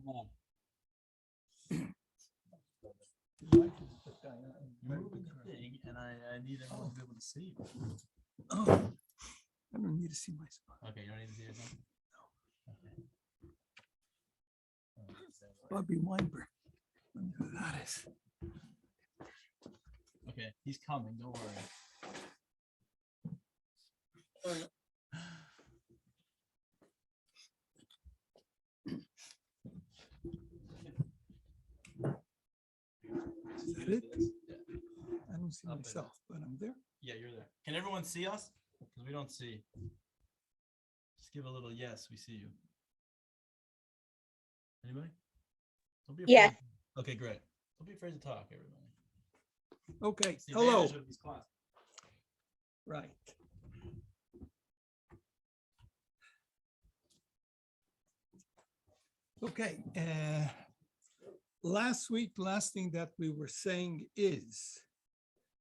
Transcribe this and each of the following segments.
on. You're Moving the thing, and I need everyone to be able to see. Oh, I don't need to see my spot. Okay, you don't need to see yourself? No. Bobby Weinberg. I wonder who that is. Okay, he's coming, don't worry. Is that it? Yeah. I don't see Up there. myself, but I'm there. Yeah, you're there. Can everyone see us? Because we don't see. Just give a little yes, we see you. Anybody? Don't be afraid. Yeah. Okay, great. Don't be afraid to talk, everybody. Okay, It's the hello. advantage of these classes. Right. Okay, last thing that we were saying is,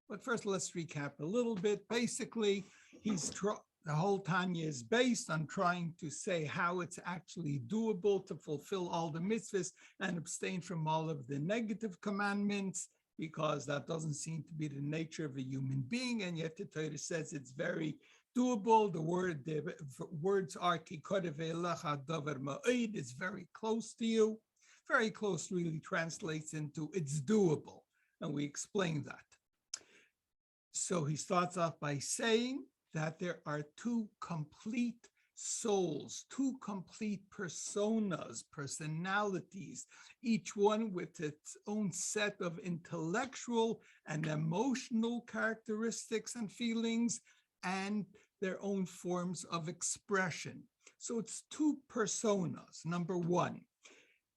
but first let's recap a little bit. Basically, the whole Tanya is based on trying to say how it's actually doable to fulfill all the mitzvahs and abstain from all of the negative commandments, because that doesn't seem to be the nature of a human being. And yet the Torah says it's very doable. The words are kikodev elecha davar ma'od. It's very close to you. Very close really translates into it's doable. And we explain that. So he starts off by saying that there are two complete souls, two complete personas, personalities, each one with its own set of intellectual and emotional characteristics and feelings, and their own forms of expression. So it's two personas, number one.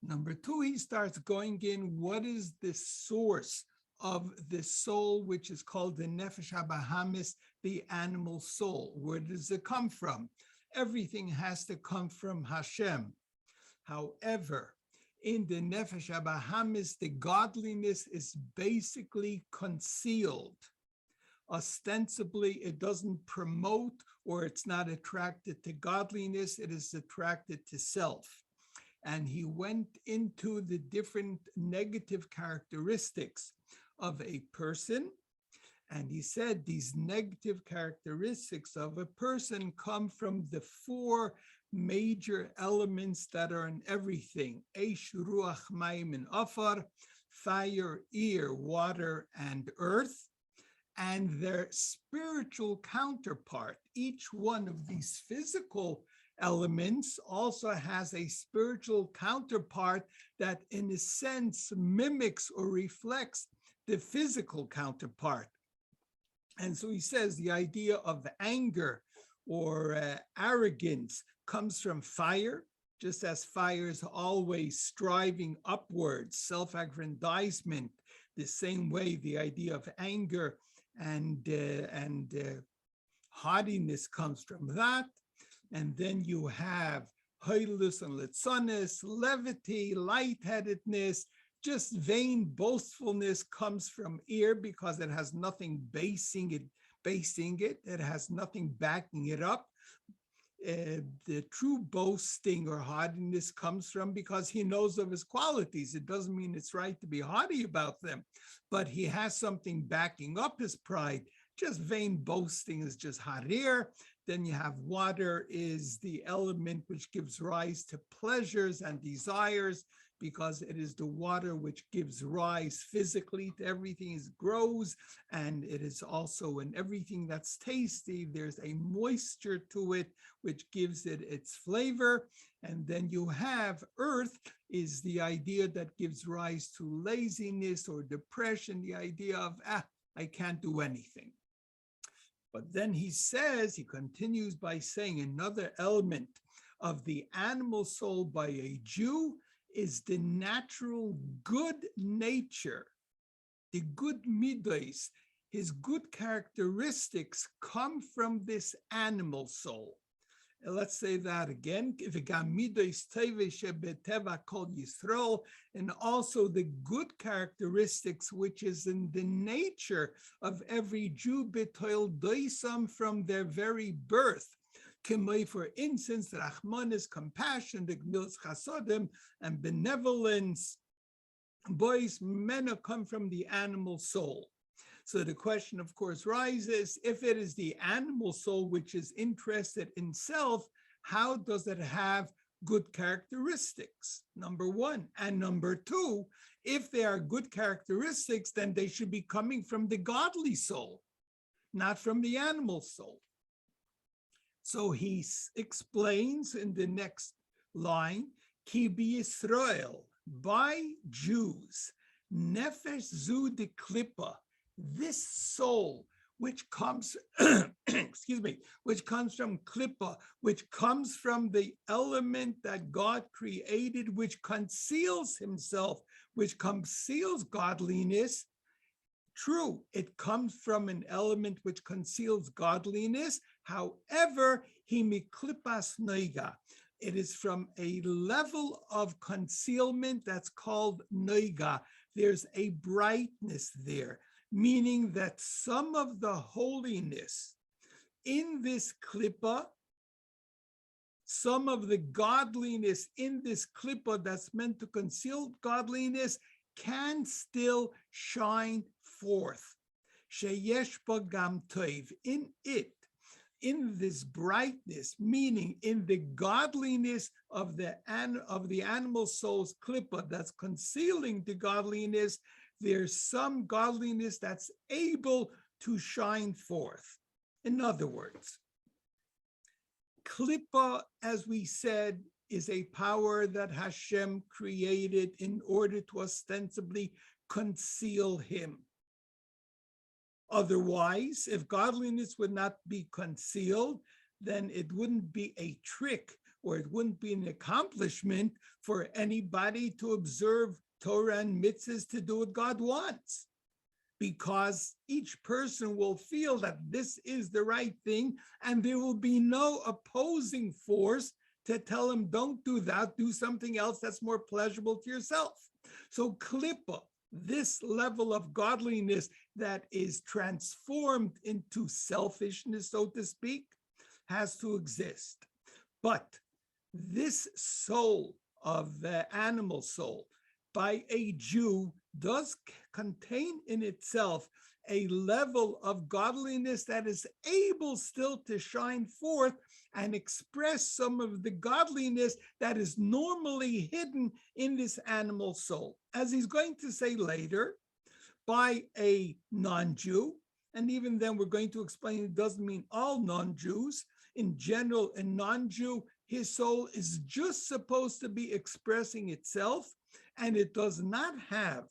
Number two, he starts going in, what is the source of the soul, which is called the Nefesh HaBahamis, the animal soul? Where does it come from? Everything has to come from Hashem. However, in the Nefesh HaBahamis, the godliness is basically concealed. Ostensibly, it doesn't promote, or it's not attracted to godliness, it is attracted to self. And he went into the different negative characteristics of a person. And he said these negative characteristics of a person come from the four major elements that are in everything: Eish, Ruach, Mayim, and Afar, fire, air, water, and earth, and their spiritual counterpart. Each one of these physical elements also has a spiritual counterpart that in a sense mimics or reflects the physical counterpart. And so he says the idea of anger or arrogance comes from fire, just as fire is always striving upwards, self-aggrandizement. The same way the idea of anger and haughtiness comes from that. And then you have hoilus and litzonis, levity, lightheadedness, just vain boastfulness comes from ear, because it has nothing basing it. It has nothing backing it up. The true boasting or haughtiness comes from because he knows of his qualities. It doesn't mean it's right to be haughty about them, but he has something backing up his pride. Just vain boasting is just hot air. Then you have water is the element which gives rise to pleasures and desires, because it is the water which gives rise physically to everything. It grows, and it is also in everything that's tasty. There's a moisture to it, which gives it its flavor. And then you have earth is the idea that gives rise to laziness or depression, the idea of, I can't do anything. But then he continues by saying another element of the animal soul by a Jew is the natural good nature, the good midos. His good characteristics come from this animal soul. And let's say that again. And also the good characteristics, which is in the nature of every Jew, from their very birth. Kimay, for instance, Rachmanis, compassion, the Gmilas Chasodim, and benevolence. Boys, mena come from the animal soul. So the question, of course, rises, if it is the animal soul which is interested in self, how does it have good characteristics? Number one. And number two, if they are good characteristics, then they should be coming from the godly soul, not from the animal soul. So he explains in the next line, Ki b'Yisrael, by Jews, nefesh zu de klippa, this soul which comes, excuse me, which comes from klippa, which comes from the element that God created, which conceals himself, which conceals godliness. True, it comes from an element which conceals godliness. However, he miklipas noiga. It is from a level of concealment that's called noiga. There's a brightness there, meaning that some of the holiness in this klippa, some of the godliness in this klippa that's meant to conceal godliness can still shine forth. Sheyesh ba gam tov, in it, in this brightness, meaning in the godliness of the animal soul's klippa that's concealing the godliness, there's some godliness that's able to shine forth. In other words, klippa, as we said, is a power that Hashem created in order to ostensibly conceal him. Otherwise, if godliness would not be concealed, then it wouldn't be a trick or it wouldn't be an accomplishment for anybody to observe Torah and mitzvahs to do what God wants, because each person will feel that this is the right thing and there will be no opposing force to tell him, don't do that, do something else that's more pleasurable to yourself. So klippa, this level of godliness that is transformed into selfishness, so to speak, has to exist. But this soul of the animal soul by a Jew does contain in itself a level of godliness that is able still to shine forth and express some of the godliness that is normally hidden in this animal soul. As he's going to say later, by a non-Jew, and even then we're going to explain it doesn't mean all non-Jews. In general, a non-Jew, his soul is just supposed to be expressing itself, and it does not have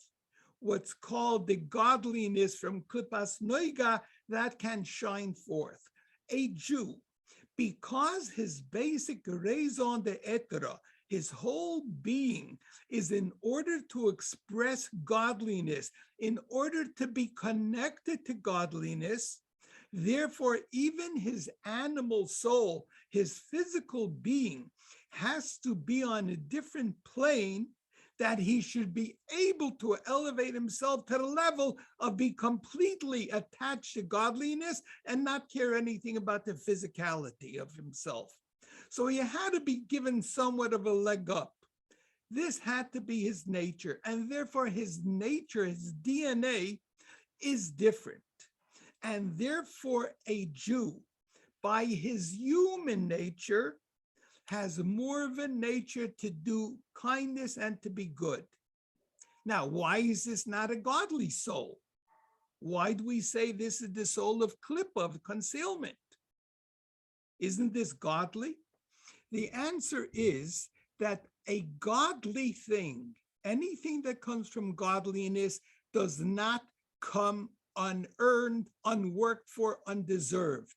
what's called the godliness from klippas noiga that can shine forth. A Jew, because his basic raison d'etre, his whole being is in order to express godliness, in order to be connected to godliness, therefore even his animal soul, his physical being, has to be on a different plane, that he should be able to elevate himself to the level of be completely attached to godliness and not care anything about the physicality of himself. So he had to be given somewhat of a leg up. This had to be his nature, and therefore his nature, his DNA is different. And therefore a Jew, by his human nature, has more of a nature to do kindness and to be good. Now, why is this not a godly soul? Why do we say this is the soul of klippa, of concealment? Isn't this godly? The answer is that a godly thing, anything that comes from godliness, does not come unearned, unworked for, undeserved.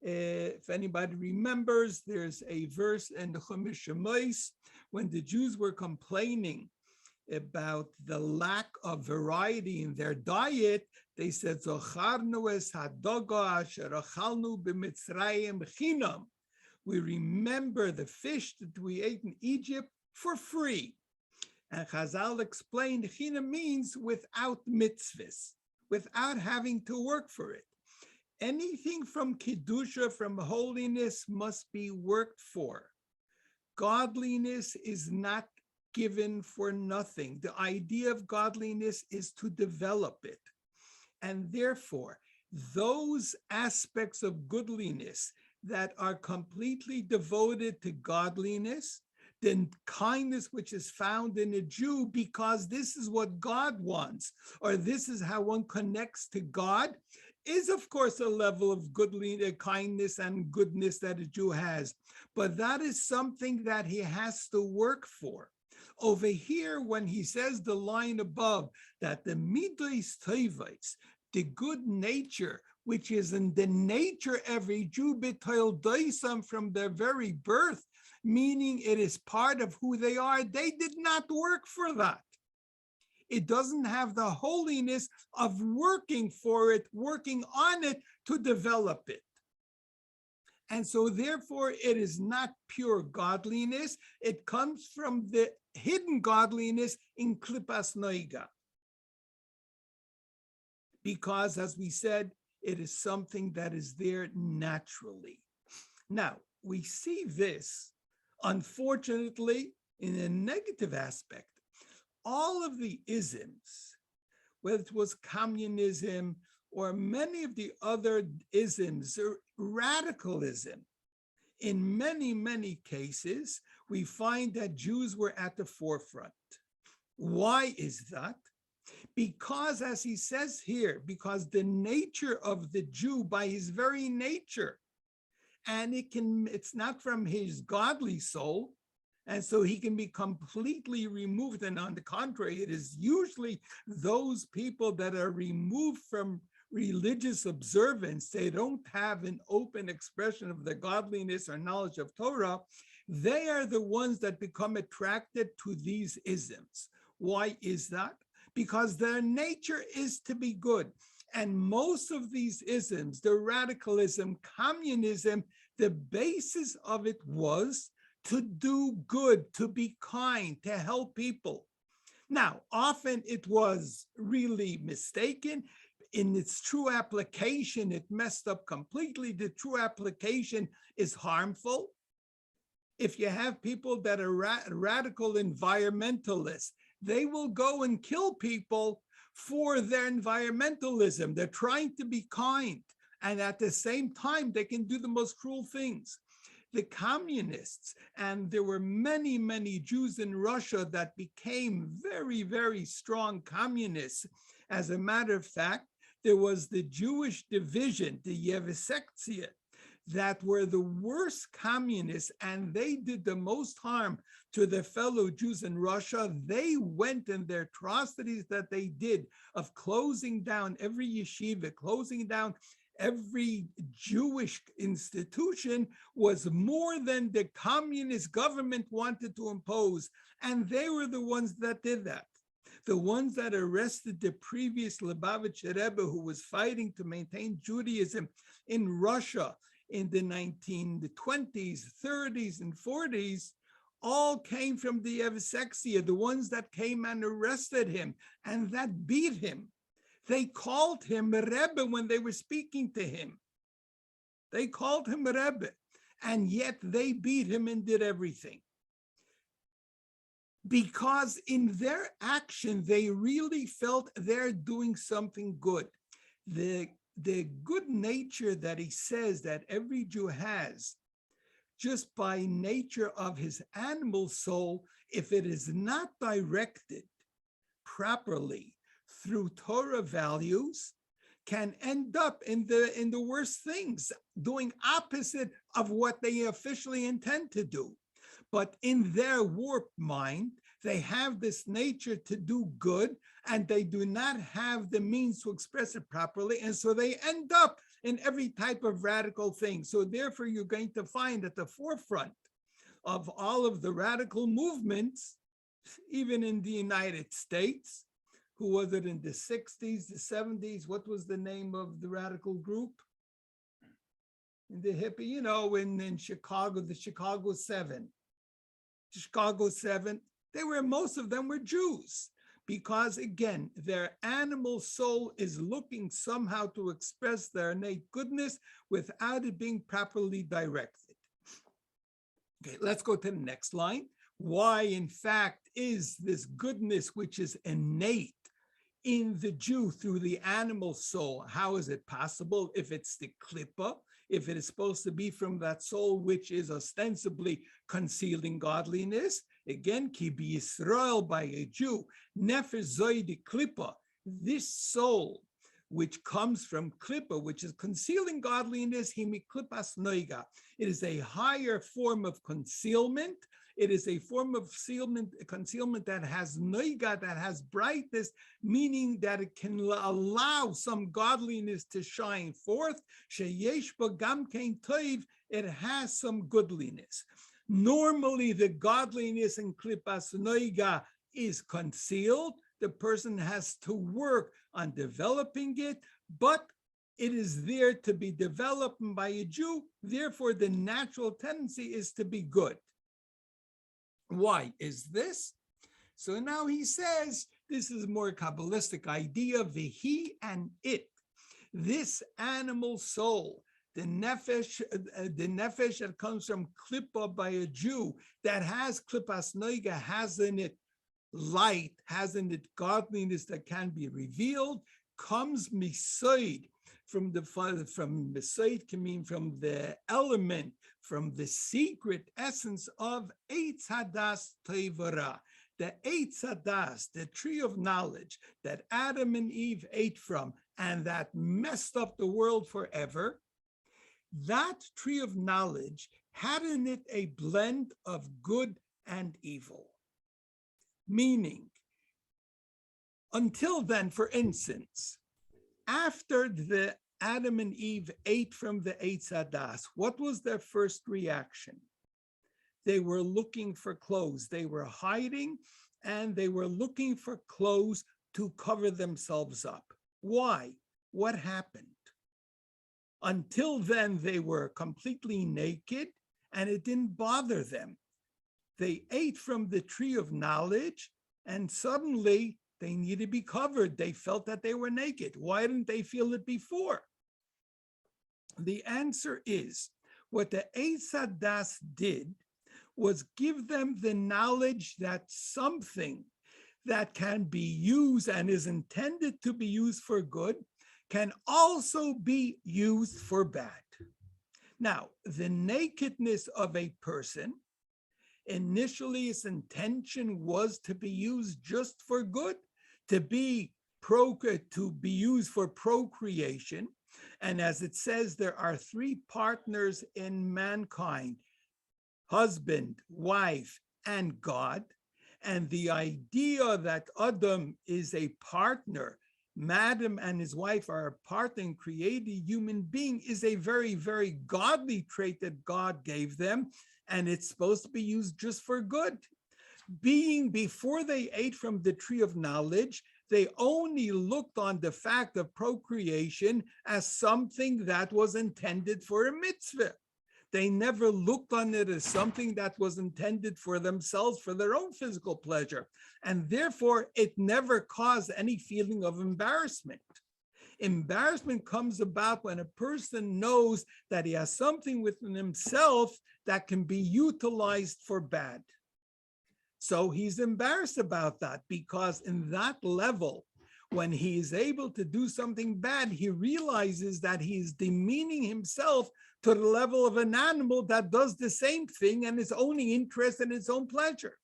If anybody remembers, there's a verse in the Chumash Shemos when the Jews were complaining about the lack of variety in their diet. They said, "Zocharnu es hadoga asher achalnu b'Mitzrayim chinam." We remember the fish that we ate in Egypt for free. And Chazal explained chinam means without mitzvahs, without having to work for it. Anything from Kedusha, from holiness, must be worked for. Godliness is not given for nothing. The idea of godliness is to develop it. And therefore, those aspects of goodliness that are completely devoted to godliness, the kindness which is found in a Jew, because this is what God wants, or this is how one connects to God, is of course a level of kindness and goodness that a Jew has. But that is something that he has to work for. Over here, when he says the line above, that the midos tovos, the good nature, which is in the nature every Jew b'toil doisam from their very birth, meaning it is part of who they are, they did not work for that. It doesn't have the holiness of working for it, working on it to develop it. And so therefore it is not pure godliness. It comes from the hidden godliness in Klippas Noiga. Because as we said, it is something that is there naturally. Now, we see this, unfortunately, in a negative aspect. All of the isms, whether it was communism or many of the other isms, or radicalism, in many, many cases, we find that Jews were at the forefront. Why is that? Because, as he says here, because the nature of the Jew by his very nature, and it's not from his godly soul, and so he can be completely removed. And on the contrary, it is usually those people that are removed from religious observance, they don't have an open expression of their godliness or knowledge of Torah, they are the ones that become attracted to these isms. Why is that? Because their nature is to be good. And most of these isms, the radicalism, communism, the basis of it was to do good, to be kind, to help people. Now, often it was really mistaken. In its true application, it messed up completely. The true application is harmful. If you have people that are radical environmentalists, they will go and kill people for their environmentalism. They're trying to be kind, and at the same time, they can do the most cruel things. The communists, and there were many, many Jews in Russia that became very, very strong communists. As a matter of fact, there was the Jewish division, the Yevisektia, that were the worst communists, and they did the most harm to their fellow Jews in Russia. They went in their atrocities that they did of closing down every yeshiva, closing down every Jewish institution, was more than the communist government wanted to impose. And they were the ones that did that. The ones that arrested the previous Lubavitcher Rebbe, who was fighting to maintain Judaism in Russia in the 1920s, 30s, and 40s, all came from the Yevisektia, the ones that came and arrested him and that beat him. They called him Rebbe when they were speaking to him. They called him Rebbe, and yet they beat him and did everything. Because in their action, they really felt they're doing something good. The good nature that he says that every Jew has, just by nature of his animal soul, if it is not directed properly through Torah values, can end up in the worst things, doing opposite of what they officially intend to do. But in their warped mind, they have this nature to do good, and they do not have the means to express it properly. And so they end up in every type of radical thing. So therefore, you're going to find at the forefront of all of the radical movements, even in the United States, who was it in the 60s, the 70s? What was the name of the radical group? In the hippie, in Chicago, the Chicago 7. Chicago 7, most of them were Jews. because again, their animal soul is looking somehow to express their innate goodness without it being properly directed. Okay, let's go to the next line. Why, in fact, is this goodness which is innate in the Jew through the animal soul? How is it possible if it's the klippa, if it is supposed to be from that soul which is ostensibly concealing godliness? Again, ki b'Yisrael, by a Jew, nefesh zoi de klippa, this soul which comes from klippa, which is concealing godliness, himi klippas noiga. It is a higher form of concealment. It is a form of concealment that has noiga, that has brightness, meaning that it can allow some godliness to shine forth. Sheyesh bo gam kein toiv, it has some goodliness. Normally, the godliness in klippas noiga is concealed. The person has to work on developing it, but it is there to be developed by a Jew. Therefore, the natural tendency is to be good. Why is this? So now he says, this is a more Kabbalistic idea, vihi and it. This animal soul, the nefesh that comes from klippa by a Jew, that has klippas noiga, has in it light, has in it godliness that can be revealed, comes misoid, from misoid can mean from the element, from the secret essence of Eitz Hadas Toivara, the Eitz Hadas, the tree of knowledge that Adam and Eve ate from and that messed up the world forever. That tree of knowledge had in it a blend of good and evil. Meaning, until then, for instance, after the Adam and Eve ate from the Eitz Hadas, what was their first reaction? They were looking for clothes. They were hiding and they were looking for clothes to cover themselves up. Why? What happened? Until then, they were completely naked and it didn't bother them. They ate from the tree of knowledge and suddenly they needed to be covered. They felt that they were naked. Why didn't they feel it before? The answer is, what the Eitz Hadas did was give them the knowledge that something that can be used and is intended to be used for good can also be used for bad. Now, the nakedness of a person, initially its intention was to be used just for good, to be used for procreation. And as it says, there are three partners in mankind: husband, wife, and God. And the idea that Adam is a partner, Adam and his wife are a partner and create a human being, is a very, very godly trait that God gave them. And it's supposed to be used just for good. Before they ate from the tree of knowledge, they only looked on the fact of procreation as something that was intended for a mitzvah. They never looked on it as something that was intended for themselves, for their own physical pleasure. And therefore, it never caused any feeling of embarrassment. Embarrassment comes about when a person knows that he has something within himself that can be utilized for bad. So he's embarrassed about that, because in that level, when he is able to do something bad, he realizes that he's demeaning himself to the level of an animal that does the same thing and is only interested in its own pleasure.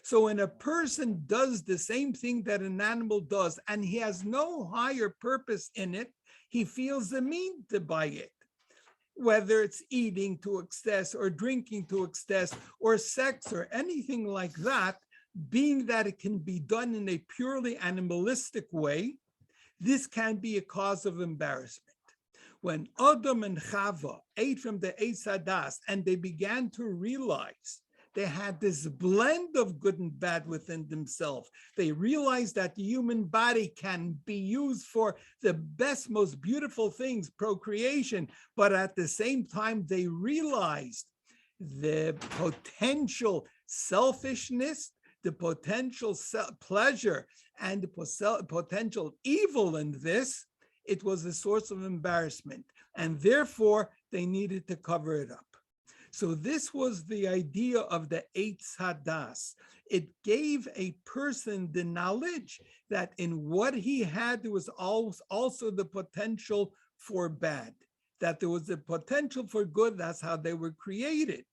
So when a person does the same thing that an animal does and he has no higher purpose in it, he feels demeaned by it. Whether it's eating to excess or drinking to excess or sex or anything like that, being that it can be done in a purely animalistic way, this can be a cause of embarrassment. When Adam and Chava ate from the Eitz Hadas and they began to realize they had this blend of good and bad within themselves, they realized that the human body can be used for the best, most beautiful things, procreation, but at the same time, they realized the potential selfishness, the potential pleasure and the potential evil in this, it was a source of embarrassment, and therefore they needed to cover it up. So this was the idea of the Eitz Hadas. It gave a person the knowledge that in what he had, there was also the potential for bad, that there was the potential for good. That's how they were created.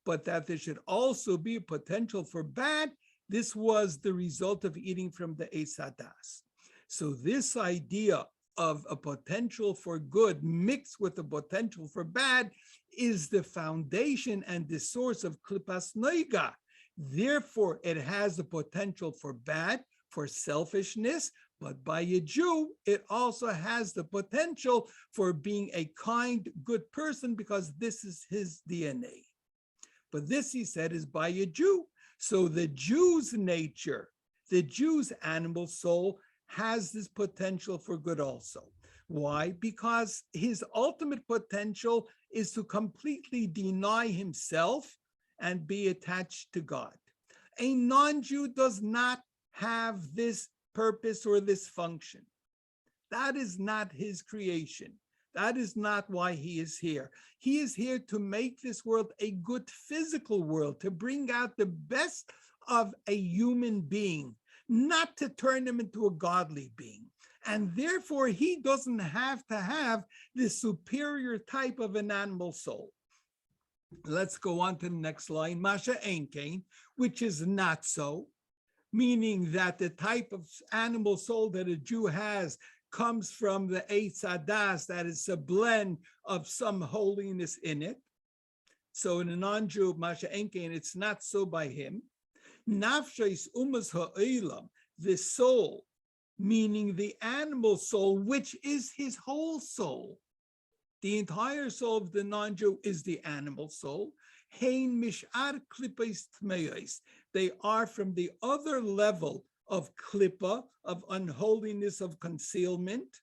But that there should also be a potential for bad, this was the result of eating from the Eitz Hadas. So this idea of a potential for good mixed with the potential for bad is the foundation and the source of Klippas Noiga. Therefore, it has the potential for bad, for selfishness, but by a Jew, it also has the potential for being a kind, good person because this is his DNA. But this, he said, is by a Jew. So the Jew's nature, the Jew's animal soul has this potential for good also. Why? Because his ultimate potential is to completely deny himself and be attached to God. A non-Jew does not have this purpose or this function. That is not his creation. That is not why he is here. He is here to make this world a good physical world, to bring out the best of a human being, not to turn him into a godly being. And therefore, he doesn't have to have this superior type of an animal soul. Let's go on to the next line, Masha Einkein, which is not so, meaning that the type of animal soul that a Jew has comes from the Eitz Hadas, that is a blend of some holiness in it. So in a non-Jew, Masha Einkein, it's not so by him. Nafshais umas ha'olam, the soul, meaning the animal soul, which is his whole soul. The entire soul of the non-Jew is the animal soul. Hein mishar klippos tmeyos. They are from the other level of klippa, of unholiness, of concealment.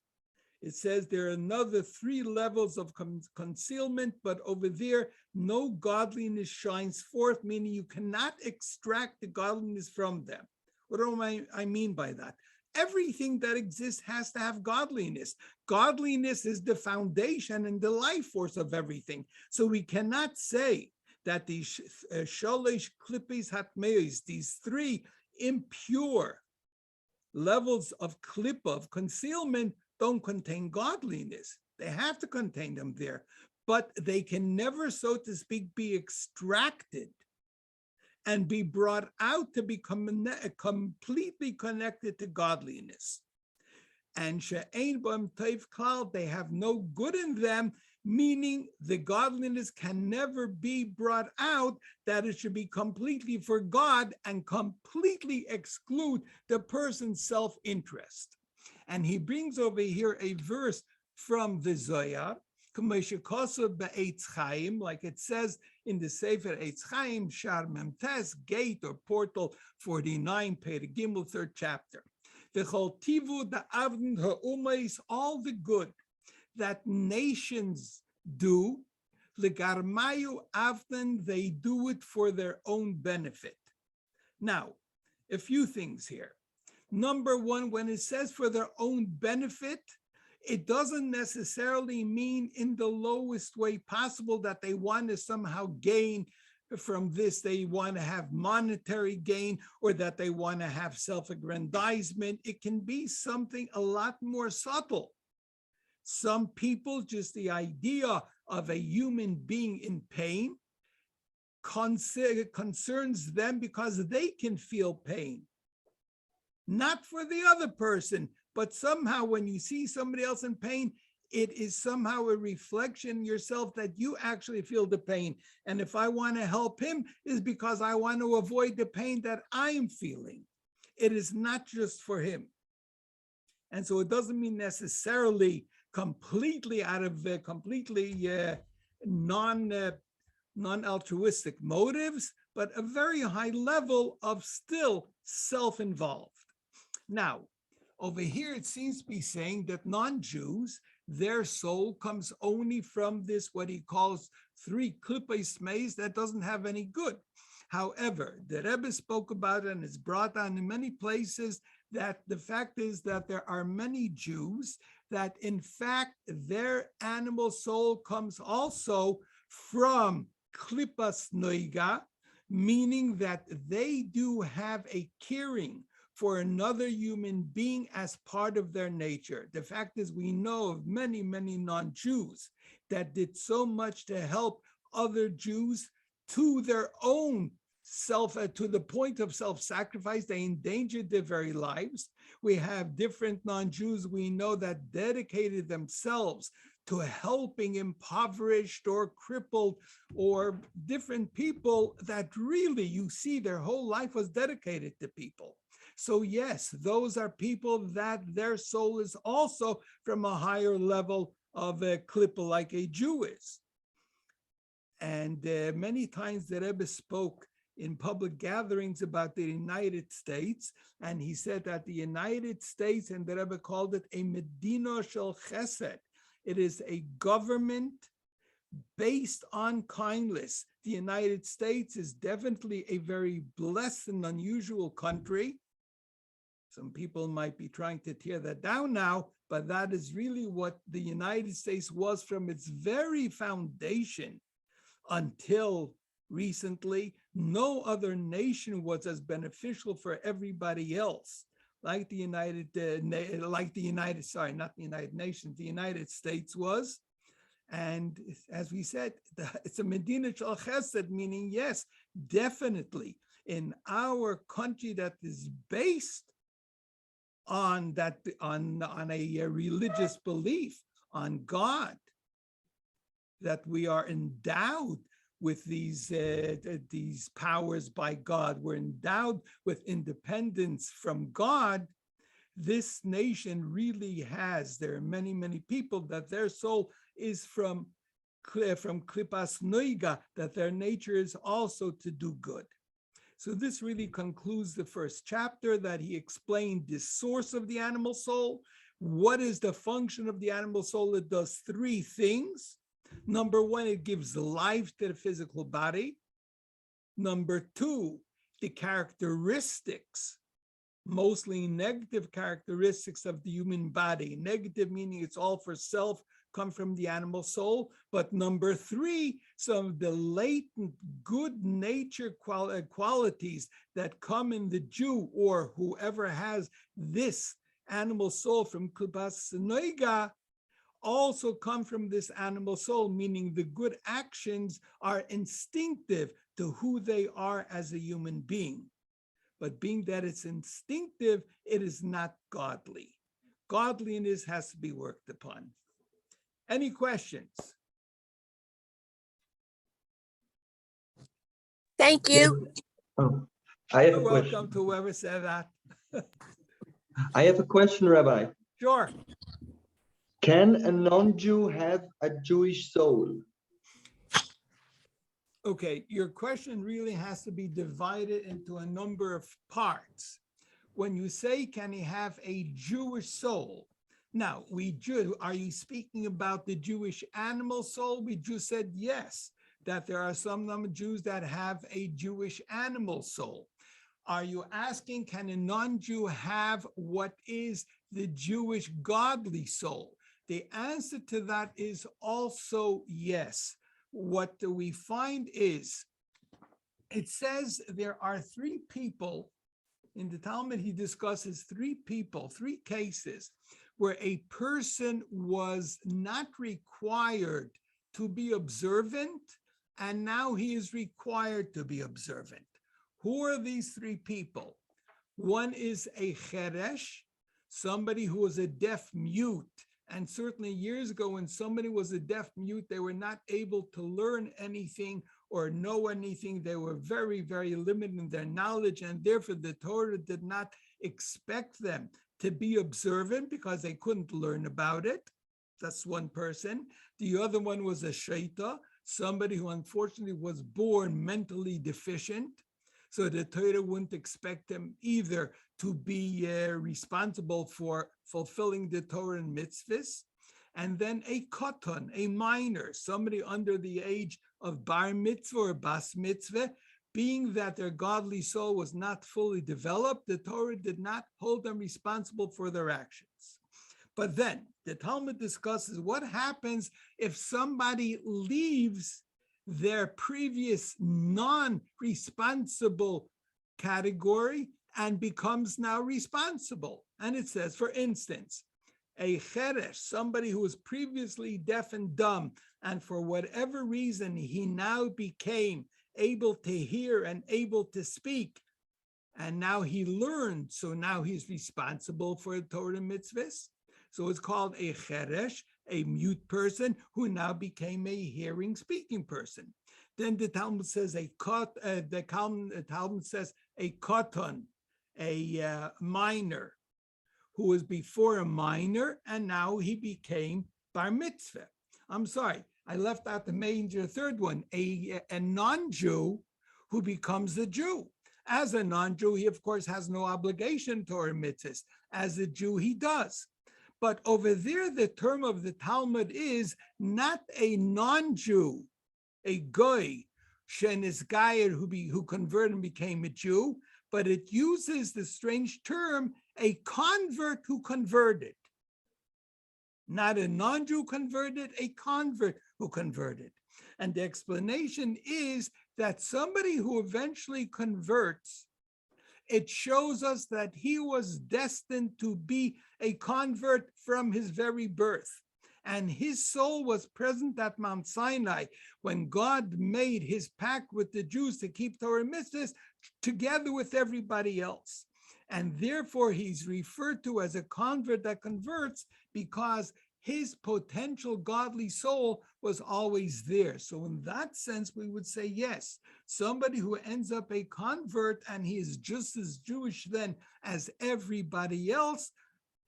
It says there are another 3 levels of concealment, but over there, no godliness shines forth, meaning you cannot extract the godliness from them. What do I mean by that? Everything that exists has to have godliness. Godliness is the foundation and the life force of everything. So we cannot say that these shalosh klippos hatmeos, these 3 impure levels of klippa, of concealment, don't contain godliness. They have to contain them there, but they can never, so to speak, be extracted and be brought out to become completely connected to godliness. And she'ein b'hem tov klal, they have no good in them, meaning the godliness can never be brought out, that it should be completely for God and completely exclude the person's self-interest. And he brings over here a verse from the Zohar, like it says in the Sefer Eitz Chaim, Shar Memtes, gate or portal 49, Perek Gimel, 3rd chapter. All the good that nations do, legarmayu avden, they do it for their own benefit. Now, a few things here. Number one, when it says for their own benefit, it doesn't necessarily mean in the lowest way possible that they want to somehow gain from this. They want to have monetary gain or that they want to have self-aggrandizement. It can be something a lot more subtle. Some people, just the idea of a human being in pain concerns them because they can feel pain. Not for the other person, but somehow when you see somebody else in pain, it is somehow a reflection yourself that you actually feel the pain. And if I want to help him, is because I want to avoid the pain that I'm feeling. It is not just for him. And so it doesn't mean necessarily completely out of non-altruistic motives, but a very high level of still self-involved. Now, over here, it seems to be saying that non-Jews, their soul comes only from this, what he calls 3 klippos tmeyos, that doesn't have any good. However, the Rebbe spoke about it and it's brought down in many places that the fact is that there are many Jews that in fact their animal soul comes also from Klippas Noiga, meaning that they do have a caring for another human being as part of their nature. The fact is we know of many, many non-Jews that did so much to help other Jews to their own to the point of self-sacrifice. They endangered their very lives. We have different non-Jews we know that dedicated themselves to helping impoverished or crippled or different people that really, you see, their whole life was dedicated to people. So yes, those are people that their soul is also from a higher level of a klippa like a Jew is. And many times the Rebbe spoke in public gatherings about the United States, and he said that the United States, and the Rebbe called it a Medina shel Chesed. It is a government based on kindness. The United States is definitely a very blessed and unusual country. Some people might be trying to tear that down now, but that is really what the United States was from its very foundation until recently. No other nation was as beneficial for everybody else like the United States was. And as we said, it's a Medina shel Chesed, meaning yes, definitely in our country that is based on a religious belief on God, that we are endowed with these powers by God. We're endowed with independence from God. This nation really has, there are many, many people that their soul is from Klippas Noiga, that their nature is also to do good. So this really concludes the first chapter, that he explained the source of the animal soul. What is the function of the animal soul? It does three things. Number one, it gives life to the physical body. Number two, the characteristics, mostly negative characteristics of the human body. Negative meaning it's all for self, come from the animal soul. But number three, some of the latent good nature qualities that come in the Jew or whoever has this animal soul from Klippas Noiga also come from this animal soul, meaning the good actions are instinctive to who they are as a human being. But being that it's instinctive, it is not godly. Godliness has to be worked upon. Any questions? Thank you. Oh, I have You're a welcome question. to whoever said that. I have a question, Rabbi. Sure. Can a non-Jew have a Jewish soul? Okay, your question really has to be divided into a number of parts. When you say, can he have a Jewish soul? Now, are you speaking about the Jewish animal soul? We just said yes, that there are some non-Jews that have a Jewish animal soul. Are you asking, can a non-Jew have what is the Jewish godly soul? The answer to that is also yes. What we find is, it says there are three people, in the Talmud he discusses three cases where a person was not required to be observant, and now he is required to be observant. Who are these three people? One is a cheresh, somebody who was a deaf mute. And certainly years ago, when somebody was a deaf mute, they were not able to learn anything or know anything. They were very, very limited in their knowledge. And therefore, the Torah did not expect them to be observant because they couldn't learn about it. That's one person. The other one was a shaita, somebody who unfortunately was born mentally deficient. So the Torah wouldn't expect him either to be responsible for fulfilling the Torah and mitzvahs. And then a katan, a minor, somebody under the age of bar mitzvah or bas mitzvah, being that their godly soul was not fully developed, the Torah did not hold them responsible for their actions. But then the Talmud discusses what happens if somebody leaves their previous non-responsible category and becomes now responsible. And it says, for instance, a cheresh, somebody who was previously deaf and dumb, and for whatever reason, he now became able to hear and able to speak, and now he learned, so now he's responsible for Torah mitzvahs. So it's called a cheresh, a mute person who now became a hearing, speaking person. Then the Talmud says the Talmud says a katan, a minor, who was before a minor, and now he became bar mitzvah. I'm sorry, I left out the major third one, a non-Jew who becomes a Jew. As a non-Jew, he of course has no obligation to Torah mitzvahs. As a Jew, he does. But over there, the term of the Talmud is not a non-Jew, a goy, shenisgayer, who converted and became a Jew, but it uses the strange term, a convert who converted. Not a non-Jew converted, a convert who converted. And the explanation is that somebody who eventually converts, it shows us that he was destined to be a convert from his very birth. And his soul was present at Mount Sinai when God made his pact with the Jews to keep Torah mitzvahs together with everybody else. And therefore he's referred to as a convert that converts because his potential godly soul was always there. So in that sense, we would say, yes, somebody who ends up a convert and he is just as Jewish then as everybody else,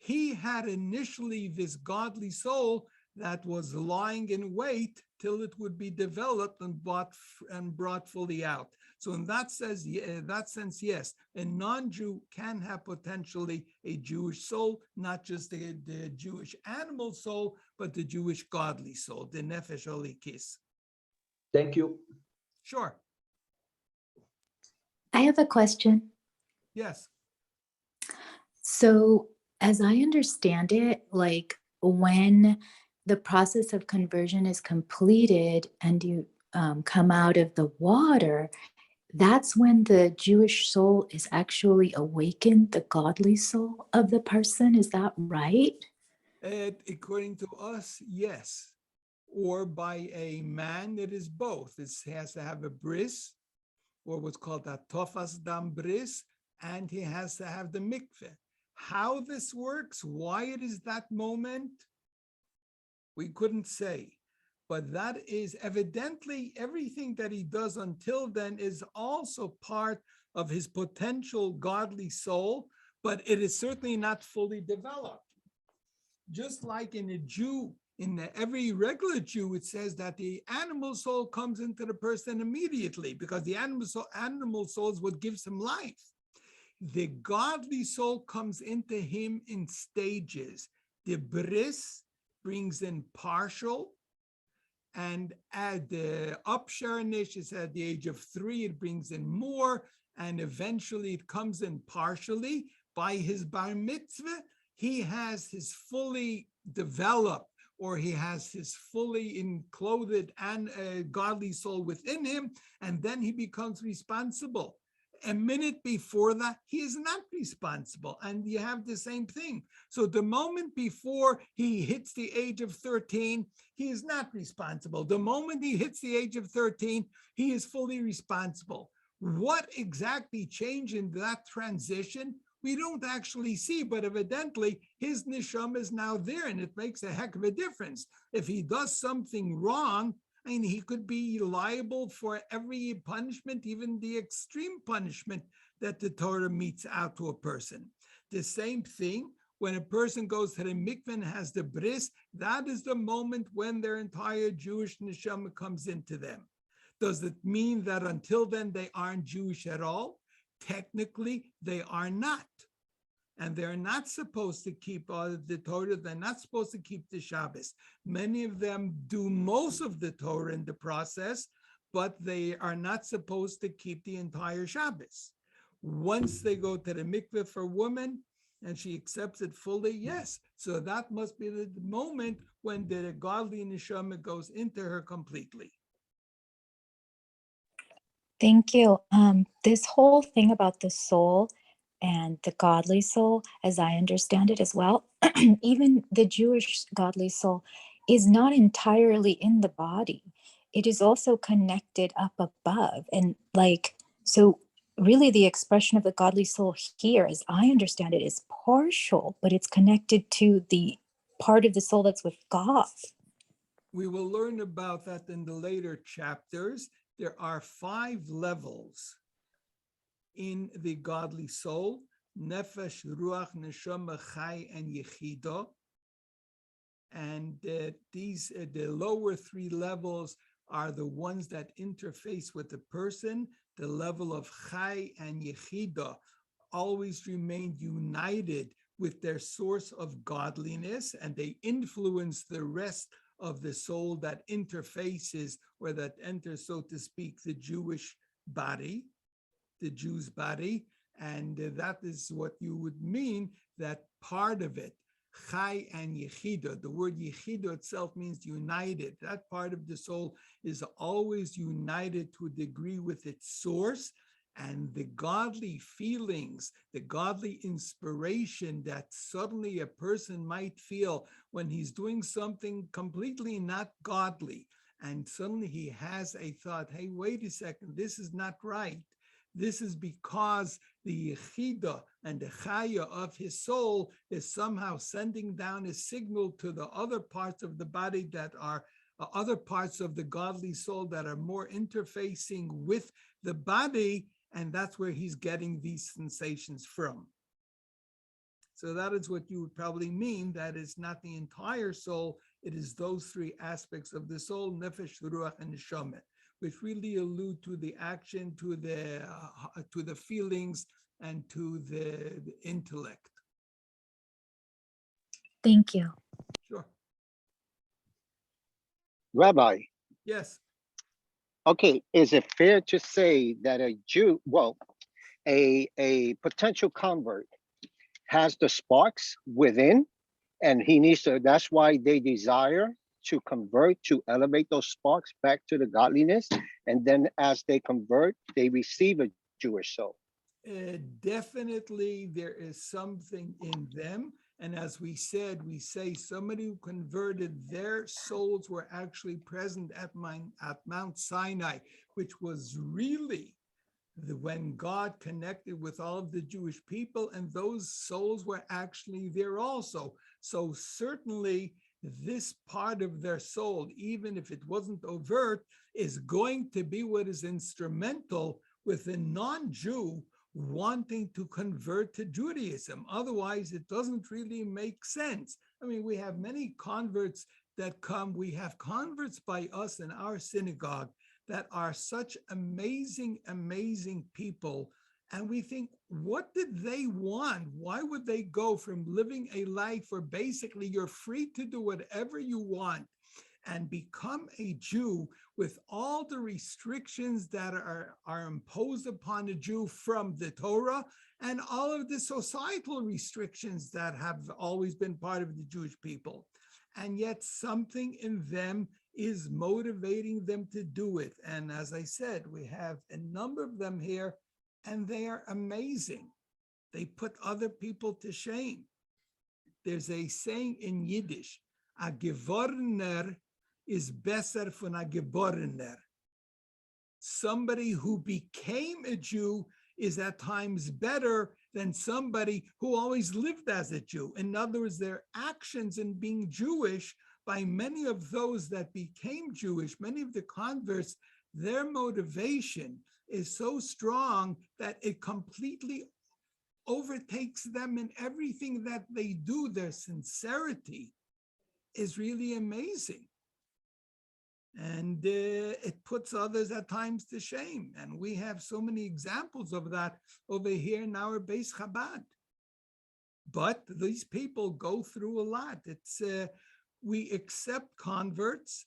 he had initially this godly soul that was lying in wait till it would be developed and brought fully out. So in that sense, yes, a non-Jew can have potentially a Jewish soul, not just the Jewish animal soul, but the Jewish godly soul, the nefesh olikis. Thank you. Sure. I have a question. Yes. So, as I understand it, like when the process of conversion is completed and you come out of the water, that's when the Jewish soul is actually awakened, the godly soul of the person. Is that right? According to us, yes. Or by a man, it is both. It has to have a bris, or what's called a tofas dam bris, and he has to have the mikveh. How this works, why it is that moment, we couldn't say. But that is evidently everything that he does until then is also part of his potential godly soul, but it is certainly not fully developed. Just like in a Jew, every regular Jew, it says that the animal soul comes into the person immediately because the animal soul is what gives him life. The godly soul comes into him in stages. The bris brings in partial, and at the upsharnish is at the age of 3, it brings in more, and eventually it comes in partially. By his bar mitzvah, he has his fully developed, or he has his fully enclothed and godly soul within him, and then he becomes responsible. A minute before that, he is not responsible, and you have the same thing. So the moment before he hits the age of 13, he is not responsible. The moment he hits the age of 13, he is fully responsible. What exactly changed in that transition, we don't actually see, but evidently his neshama is now there, and it makes a heck of a difference. If he does something wrong, I mean, he could be liable for every punishment, even the extreme punishment that the Torah metes out to a person. The same thing, when a person goes to the mikveh and has the bris, that is the moment when their entire Jewish neshama comes into them. Does it mean that until then they aren't Jewish at all? Technically, they are not. And they're not supposed to keep the Torah. They're not supposed to keep the Shabbos. Many of them do most of the Torah in the process, but they are not supposed to keep the entire Shabbos. Once they go to the mikveh for women and she accepts it fully, yes. So that must be the moment when the godly neshama goes into her completely. Thank you. This whole thing about the soul and the godly soul, as I understand it as well, even the Jewish godly soul is not entirely in the body. It is also connected up above. And like, so really the expression of the godly soul here, as I understand it, is partial, but it's connected to the part of the soul that's with God. We will learn about that in the later chapters. There are 5 levels in the godly soul: nefesh, ruach, neshama, chai, and yechidah. And these, the lower 3 levels are the ones that interface with the person. The level of chai and yechidah always remain united with their source of godliness, and they influence the rest of the soul that interfaces or that enters, so to speak, the Jewish body, the Jew's body. And that is what you would mean, that part of it, chai and yechidah. The word yechidah itself means united. That part of the soul is always united to a degree with its source. And the godly feelings, the godly inspiration that suddenly a person might feel when he's doing something completely not godly, and suddenly he has a thought, hey, wait a second, this is not right. This is because the yechidah and the chaya of his soul is somehow sending down a signal to the other parts of the body that are other parts of the godly soul that are more interfacing with the body. And that's where he's getting these sensations from. So that is what you would probably mean. That is not the entire soul. It is those 3 aspects of the soul, nefesh, ruach, and neshama, which really allude to the action, to the feelings, and to the intellect. Thank you. Sure. Rabbi, Yes. okay, is it fair to say that a Jew, well, a potential convert has the sparks within, and he needs to, that's why they desire to convert, to elevate those sparks back to the godliness, and then as they convert, they receive a Jewish soul? Definitely there is something in them. And as we said, we say somebody who converted, their souls were actually present at Mount Sinai, which was really when God connected with all of the Jewish people, and those souls were actually there also. So certainly this part of their soul, even if it wasn't overt, is going to be what is instrumental with a non-Jew wanting to convert to Judaism. Otherwise, it doesn't really make sense. I mean, we have many converts that come. We have converts by us in our synagogue that are such amazing, amazing people. And we think, what did they want? Why would they go from living a life where basically you're free to do whatever you want and become a Jew with all the restrictions that are imposed upon a Jew from the Torah and all of the societal restrictions that have always been part of the Jewish people? And yet something in them is motivating them to do it. And as I said, we have a number of them here, and they are amazing. They put other people to shame. There's a saying in Yiddish, a geworner is besser von a geborener. Somebody who became a Jew is at times better than somebody who always lived as a Jew. In other words, their actions in being Jewish, by many of those that became Jewish, many of the converts, their motivation is so strong that it completely overtakes them in everything that they do. Their sincerity is really amazing. And it puts others at times to shame. And we have so many examples of that over here in our Beis Chabad. But these people go through a lot. It's we accept converts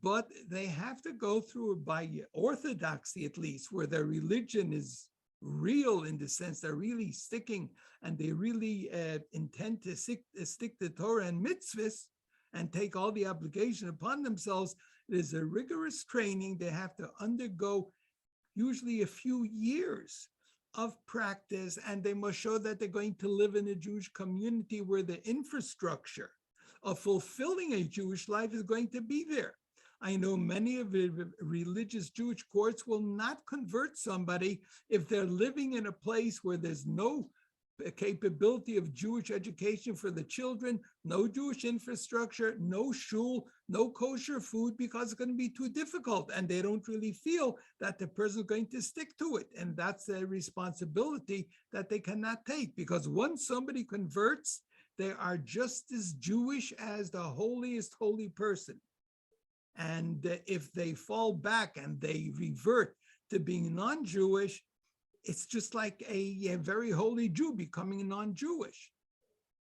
but they have to go through it by orthodoxy, at least, where their religion is real in the sense they're really sticking and they really intend to stick to Torah and mitzvahs and take all the obligation upon themselves. It is a rigorous training. They have to undergo usually a few years of practice, and they must show that they're going to live in a Jewish community where the infrastructure of fulfilling a Jewish life is going to be there. I know many of the religious Jewish courts will not convert somebody if they're living in a place where there's no capability of Jewish education for the children, no Jewish infrastructure, no shul, no kosher food, because it's going to be too difficult. And they don't really feel that the person is going to stick to it. And that's a responsibility that they cannot take, because once somebody converts, they are just as Jewish as the holiest holy person. And if they fall back and they revert to being non-Jewish, it's just like a very holy Jew becoming non-Jewish.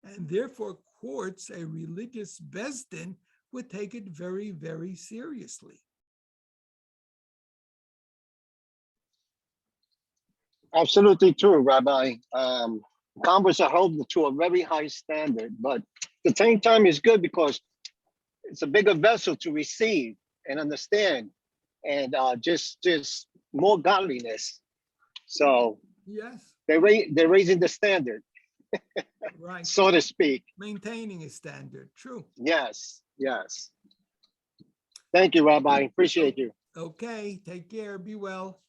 And therefore, courts, a religious Beis Din, would take it very, very seriously. Absolutely true, Rabbi. Converts are held to a very high standard, but at the same time is good because it's a bigger vessel to receive and understand, and just more godliness. So Yes, they're raising the standard, right. so to speak. Maintaining a standard, true. Yes, yes. Thank you, Rabbi. Appreciate you. Okay, take care, be well.